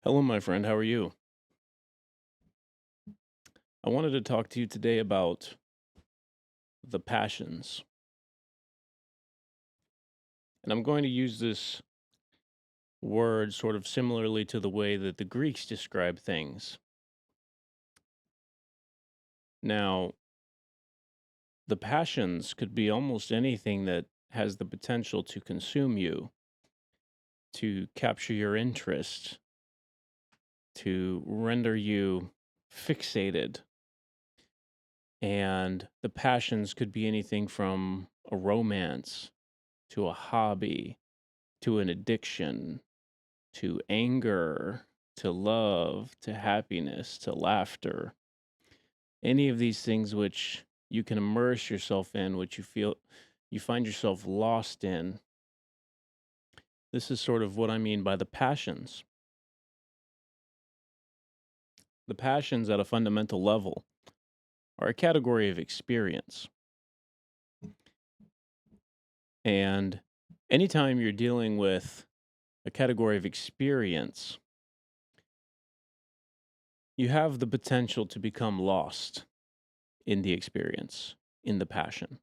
Hello, my friend. How are you? I wanted to talk to you today about the passions. And I'm going to use this word sort of similarly to the way that the Greeks describe things. Now, the passions could be almost anything that has the potential to consume you, to capture your interest, to render you fixated. And the passions could be anything from a romance to a hobby to an addiction to anger, to love, to happiness, to laughter. Any of these things which you can immerse yourself in, which you find yourself lost in. This is sort of what I mean by the passions. The passions at a fundamental level are a category of experience. And anytime you're dealing with a category of experience, you have the potential to become lost in the experience, in the passion.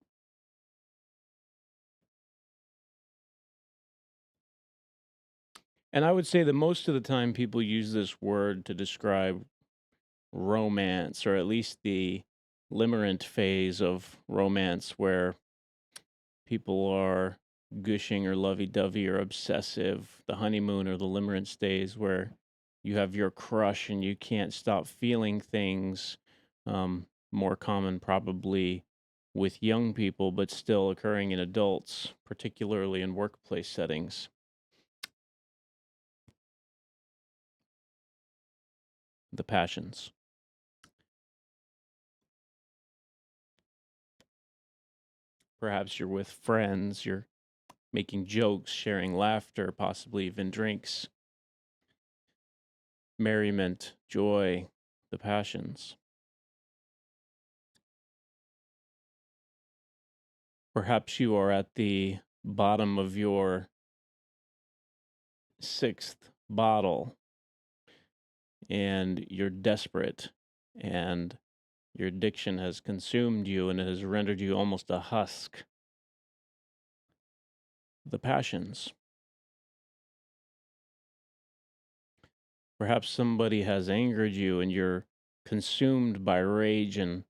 And I would say that most of the time people use this word to describe romance, or at least the limerent phase of romance where people are gushing or lovey dovey or obsessive, the honeymoon or the limerent stage where you have your crush and you can't stop feeling things. More common probably with young people, but still occurring in adults, particularly in workplace settings. The passions. Perhaps you're with friends, you're making jokes, sharing laughter, possibly even drinks, merriment, joy, the passions. Perhaps you are at the bottom of your sixth bottle and you're desperate and your addiction has consumed you and it has rendered you almost a husk. The passions. Perhaps somebody has angered you and you're consumed by rage and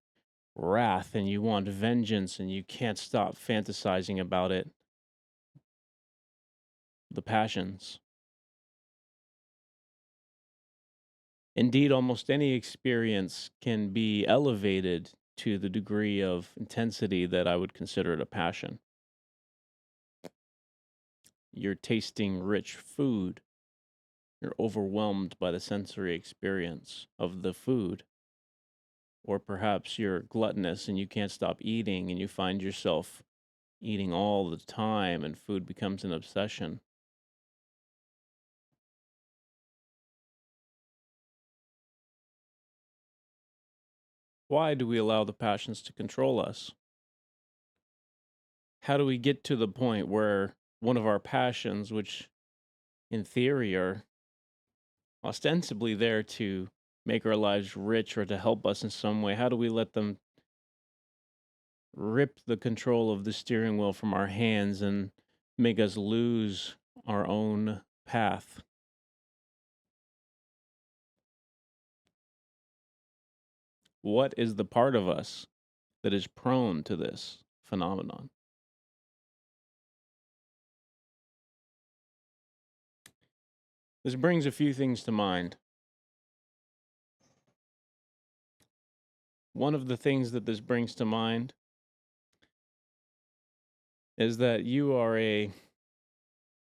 wrath and you want vengeance and you can't stop fantasizing about it. The passions. Indeed, almost any experience can be elevated to the degree of intensity that I would consider it a passion. You're tasting rich food. You're overwhelmed by the sensory experience of the food. Or perhaps you're gluttonous and you can't stop eating and you find yourself eating all the time and food becomes an obsession. Why do we allow the passions to control us? How do we get to the point where one of our passions, which in theory are ostensibly there to make our lives rich or to help us in some way, how do we let them rip the control of the steering wheel from our hands and make us lose our own path? What is the part of us that is prone to this phenomenon? This brings a few things to mind. One of the things that this brings to mind is that you are a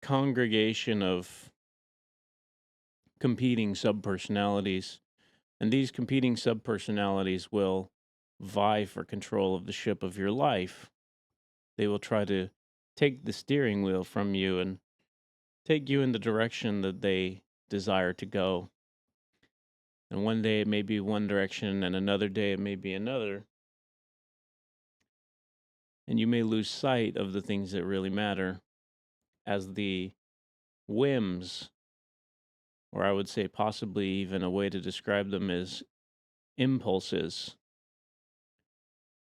congregation of competing subpersonalities, and these competing subpersonalities will vie for control of the ship of your life. They will try to take the steering wheel from you and take you in the direction that they desire to go. And one day it may be one direction, and another day it may be another. And you may lose sight of the things that really matter as the whims or I would say possibly even a way to describe them is impulses,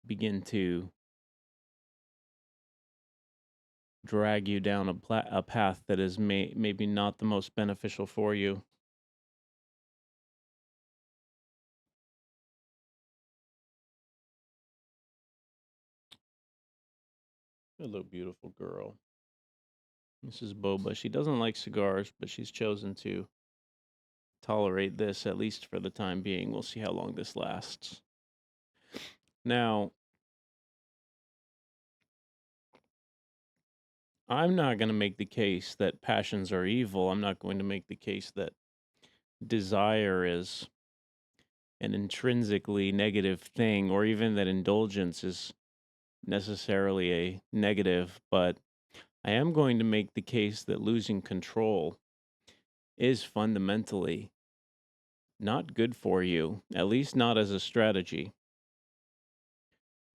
begin to drag you down a path that is maybe not the most beneficial for you. Hello, beautiful girl. This is Boba. She doesn't like cigars, but she's chosen to tolerate this, at least for the time being. We'll see how long this lasts. Now, I'm not going to make the case that passions are evil. I'm not going to make the case that desire is an intrinsically negative thing, or even that indulgence is necessarily a negative, but I am going to make the case that losing control is fundamentally not good for you, at least not as a strategy.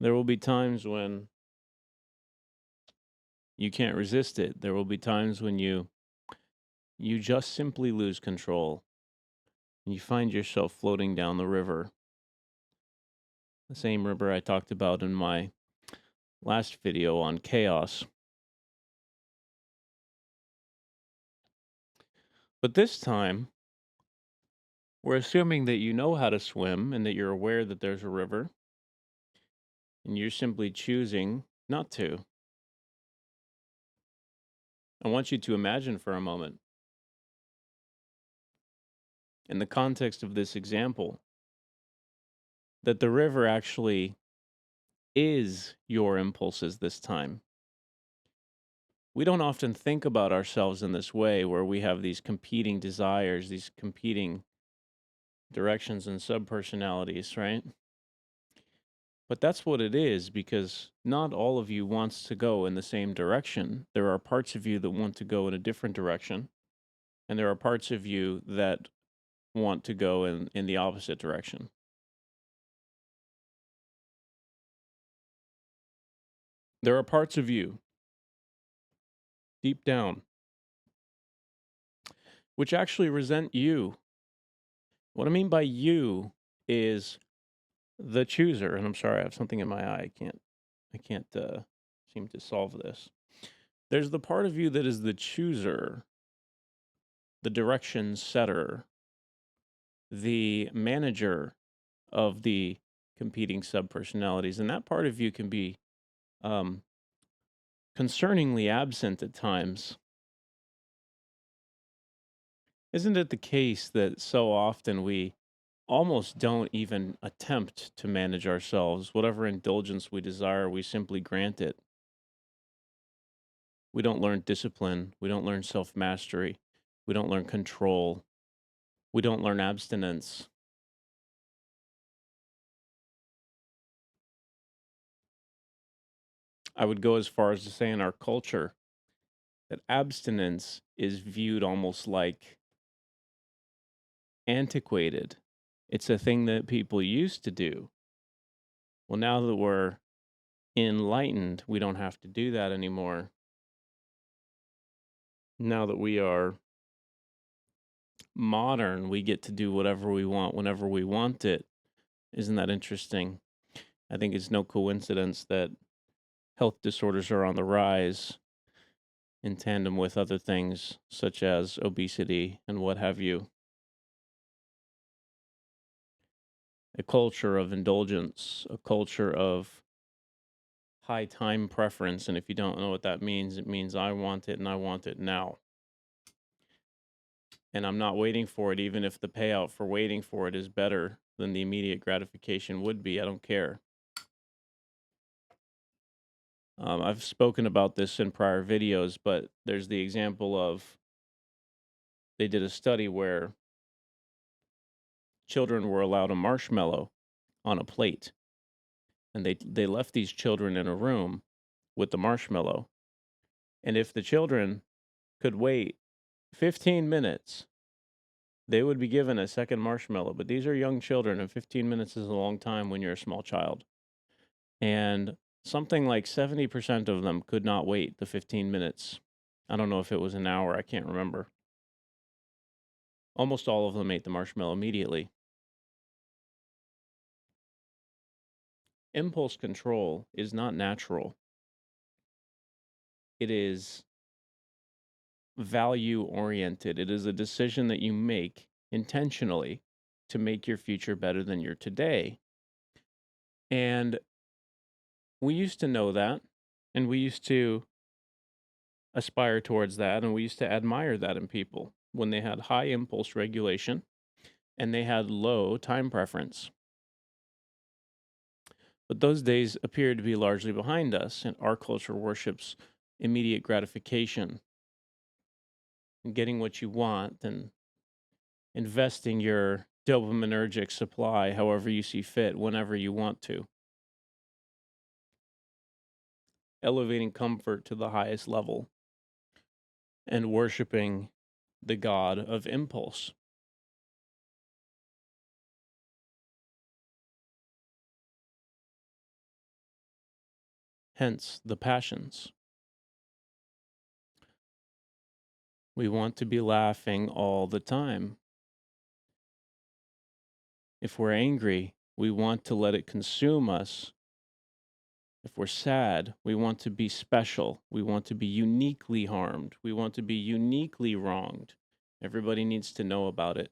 There will be times when you can't resist it. There will be times when you just simply lose control and you find yourself floating down the river. The same river I talked about in my last video on chaos. But this time, we're assuming that you know how to swim and that you're aware that there's a river, and you're simply choosing not to. I want you to imagine for a moment, in the context of this example, that the river actually is your impulses this time. We don't often think about ourselves in this way, where we have these competing desires, these competing directions and subpersonalities, right? But that's what it is, because not all of you wants to go in the same direction. There are parts of you that want to go in a different direction, and there are parts of you that want to go in the opposite direction. There are parts of you deep down which actually resent you. What I mean by you is the chooser. And I'm sorry, I have something in my eye. I can't seem to solve this. There's the part of you that is the chooser, the direction setter, the manager of the competing subpersonalities, and that part of you can be um, concerningly absent at times. Isn't it the case that so often we almost don't even attempt to manage ourselves? Whatever indulgence we desire, we simply grant it. We don't learn discipline. We don't learn self mastery. We don't learn control. We don't learn abstinence. I would go as far as to say in our culture that abstinence is viewed almost like antiquated. It's a thing that people used to do. Well, now that we're enlightened, we don't have to do that anymore. Now that we are modern, we get to do whatever we want whenever we want it. Isn't that interesting? I think it's no coincidence that health disorders are on the rise in tandem with other things such as obesity and what have you. A culture of indulgence, a culture of high time preference. And if you don't know what that means, it means I want it and I want it now. And I'm not waiting for it, even if the payout for waiting for it is better than the immediate gratification would be. I don't care. I've spoken about this in prior videos, but there's the example of they did a study where children were allowed a marshmallow on a plate, and they left these children in a room with the marshmallow. And if the children could wait 15 minutes, they would be given a second marshmallow. But these are young children, and 15 minutes is a long time when you're a small child. And something like 70% of them could not wait the 15 minutes. I don't know if it was an hour, I can't remember. Almost all of them ate the marshmallow immediately. Impulse control is not natural. It is value oriented. It is a decision that you make intentionally to make your future better than your today. And we used to know that, and we used to aspire towards that, and we used to admire that in people when they had high impulse regulation and they had low time preference. But those days appear to be largely behind us, and our culture worships immediate gratification and getting what you want and investing your dopaminergic supply however you see fit, whenever you want to, elevating comfort to the highest level and worshiping the god of impulse. Hence the passions. We want to be laughing all the time. If we're angry, we want to let it consume us. If we're sad, we want to be special. We want to be uniquely harmed. We want to be uniquely wronged. Everybody needs to know about it.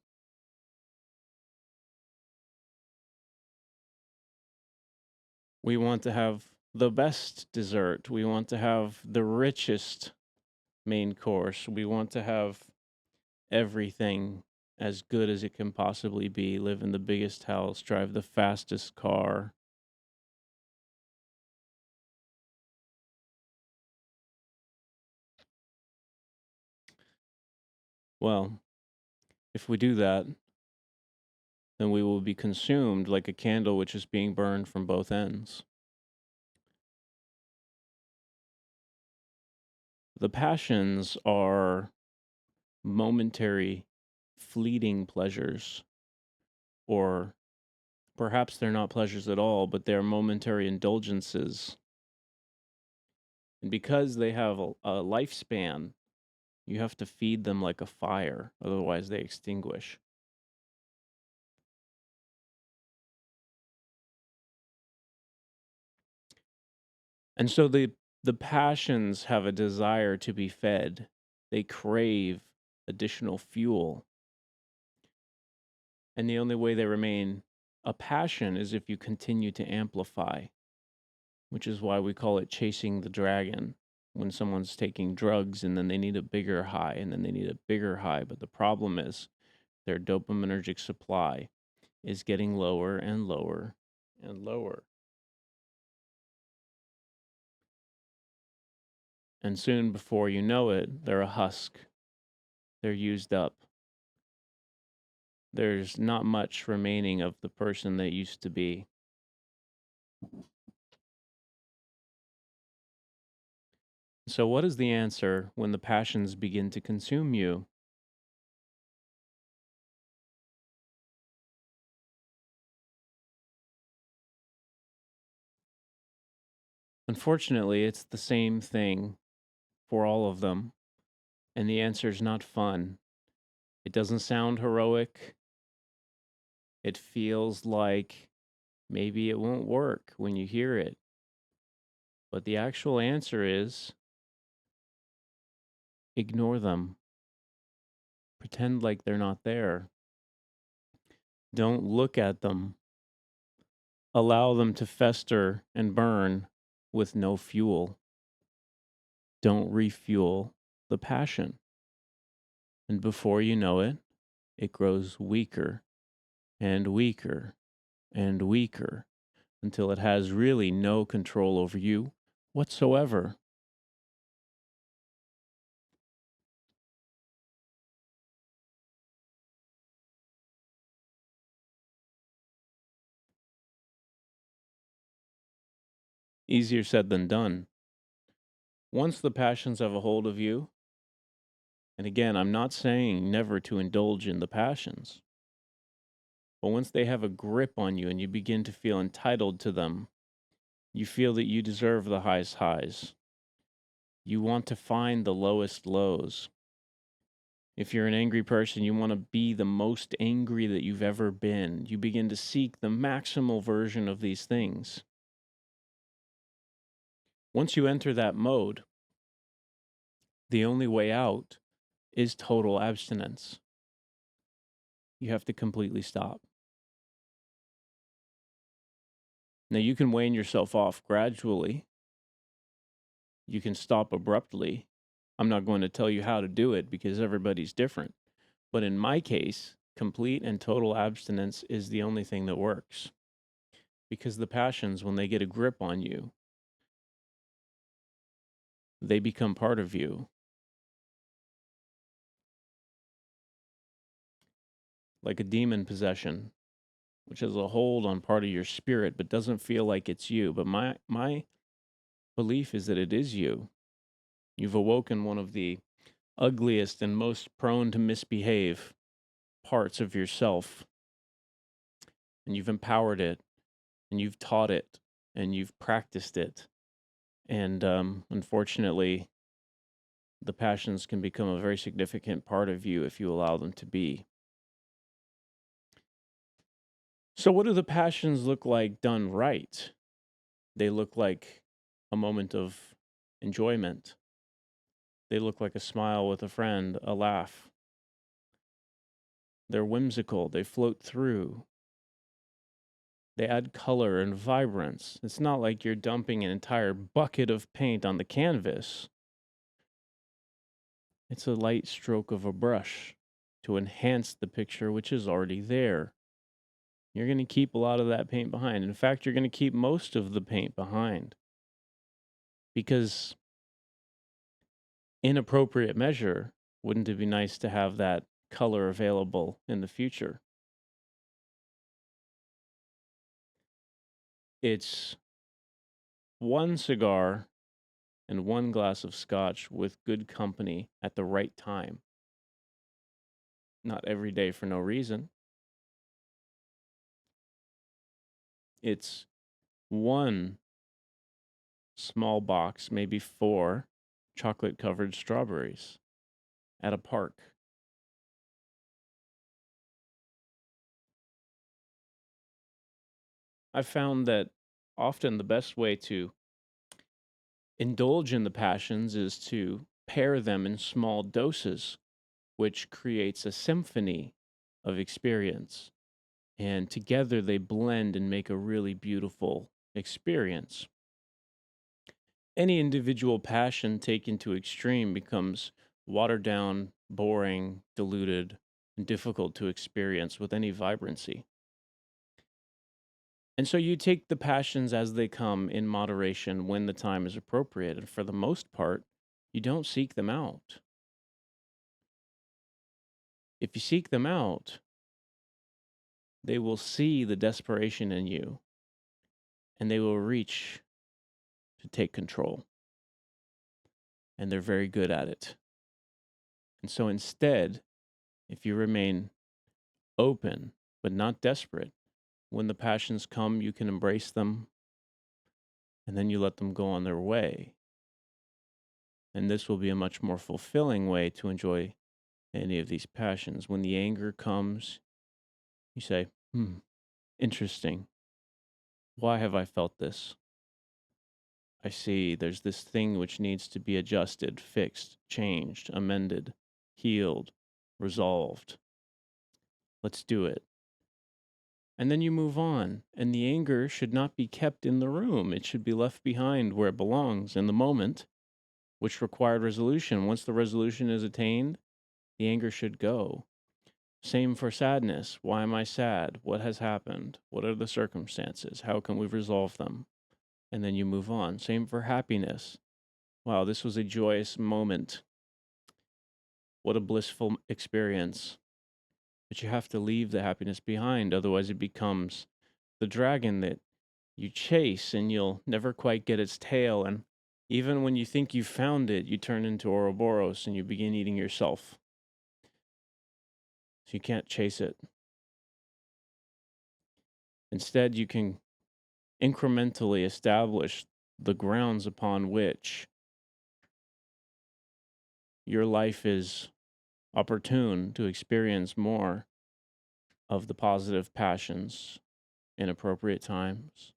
We want to have the best dessert. We want to have the richest main course. We want to have everything as good as it can possibly be. Live in the biggest house, drive the fastest car. Well, if we do that, then we will be consumed like a candle which is being burned from both ends. The passions are momentary, fleeting pleasures, or perhaps they're not pleasures at all, but they're momentary indulgences. And because they have a lifespan, you have to feed them like a fire, otherwise they extinguish. And so the passions have a desire to be fed. They crave additional fuel. And the only way they remain a passion is if you continue to amplify, which is why we call it chasing the dragon. When someone's taking drugs and then they need a bigger high and then they need a bigger high. But the problem is their dopaminergic supply is getting lower and lower and lower. And soon before you know it, they're a husk. They're used up. There's not much remaining of the person they used to be. So, what is the answer when the passions begin to consume you? Unfortunately, it's the same thing for all of them. And the answer is not fun. It doesn't sound heroic. It feels like maybe it won't work when you hear it. But the actual answer is ignore them. Pretend like they're not there. Don't look at them. Allow them to fester and burn with no fuel. Don't refuel the passion. And before you know it, it grows weaker and weaker and weaker until it has really no control over you whatsoever. Easier said than done. Once the passions have a hold of you, and again, I'm not saying never to indulge in the passions, but once they have a grip on you and you begin to feel entitled to them, you feel that you deserve the highest highs. You want to find the lowest lows. If you're an angry person, you want to be the most angry that you've ever been. You begin to seek the maximal version of these things. Once you enter that mode, the only way out is total abstinence. You have to completely stop. Now, you can wane yourself off gradually. You can stop abruptly. I'm not going to tell you how to do it because everybody's different. But in my case, complete and total abstinence is the only thing that works. Because the passions, when they get a grip on you, they become part of you. Like a demon possession, which has a hold on part of your spirit but doesn't feel like it's you. But my belief is that it is you. You've awoken one of the ugliest and most prone to misbehave parts of yourself, and you've empowered it, and you've taught it, and you've practiced it. And unfortunately, the passions can become a very significant part of you if you allow them to be. So, what do the passions look like done right? They look like a moment of enjoyment. They look like a smile with a friend, a laugh. They're whimsical, they float through. They add color and vibrance. It's not like you're dumping an entire bucket of paint on the canvas. It's a light stroke of a brush to enhance the picture which is already there. You're going to keep a lot of that paint behind. In fact, you're going to keep most of the paint behind. Because in appropriate measure, wouldn't it be nice to have that color available in the future? It's one cigar and one glass of scotch with good company at the right time. Not every day for no reason. It's one small box, maybe 4 chocolate covered strawberries at a park. I've found that often the best way to indulge in the passions is to pair them in small doses, which creates a symphony of experience. And together they blend and make a really beautiful experience. Any individual passion taken to extreme becomes watered down, boring, diluted, and difficult to experience with any vibrancy. And so you take the passions as they come in moderation when the time is appropriate. And for the most part, you don't seek them out. If you seek them out, they will see the desperation in you and they will reach to take control. And they're very good at it. And so instead, if you remain open but not desperate, when the passions come, you can embrace them and then you let them go on their way. And this will be a much more fulfilling way to enjoy any of these passions. When the anger comes, you say, interesting. Why have I felt this? I see there's this thing which needs to be adjusted, fixed, changed, amended, healed, resolved. Let's do it. And then you move on. And the anger should not be kept in the room. It should be left behind where it belongs in the moment, which required resolution. Once the resolution is attained, the anger should go. Same for sadness. Why am I sad? What has happened? What are the circumstances? How can we resolve them? And then you move on. Same for happiness. Wow, this was a joyous moment. What a blissful experience. But you have to leave the happiness behind, otherwise it becomes the dragon that you chase and you'll never quite get its tail. And even when you think you've found it, you turn into Ouroboros and you begin eating yourself. So you can't chase it. Instead, you can incrementally establish the grounds upon which your life is opportune to experience more of the positive passions in appropriate times.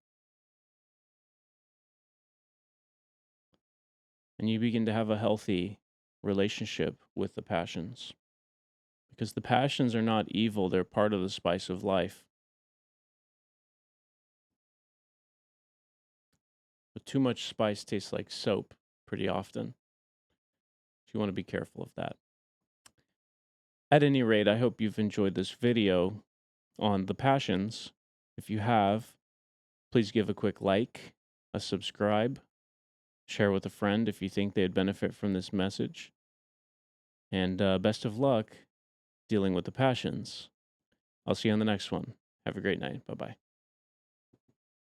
And you begin to have a healthy relationship with the passions. Because the passions are not evil, they're part of the spice of life. But too much spice tastes like soap pretty often. So you want to be careful of that. At any rate, I hope you've enjoyed this video on the passions. If you have, please give a quick like, a subscribe, share with a friend if you think they'd benefit from this message. And best of luck dealing with the passions. I'll see you on the next one. Have a great night. Bye bye.